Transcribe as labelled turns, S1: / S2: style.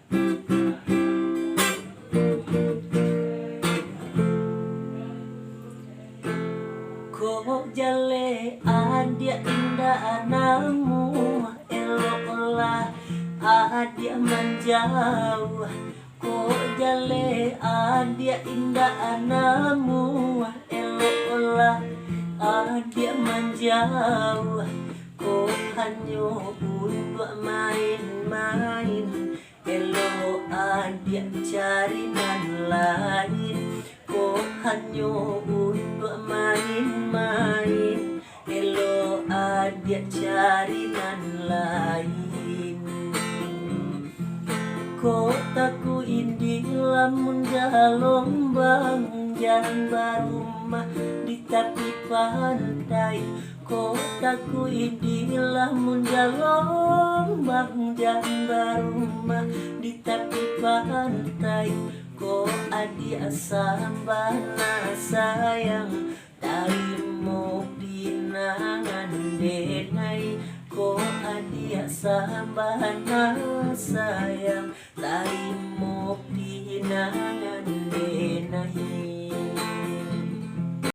S1: Ko jale adia indah anamu elok olah adia menjauh. Ko jale adia indah anamu elok olah adia menjauh. Ko hanya untuk main-main elok adia cari nan lain. Ko hanya untuk main-main elo adia cari nan lain. Kotaku ini lamun galombang jalan barumah di tepi pantai. Kotaku ini lamun galombang jalan barumah di tepi pantai. Ko adia sambana sayang tarimo pinangan denai. Ko adia sambana sayang tarimo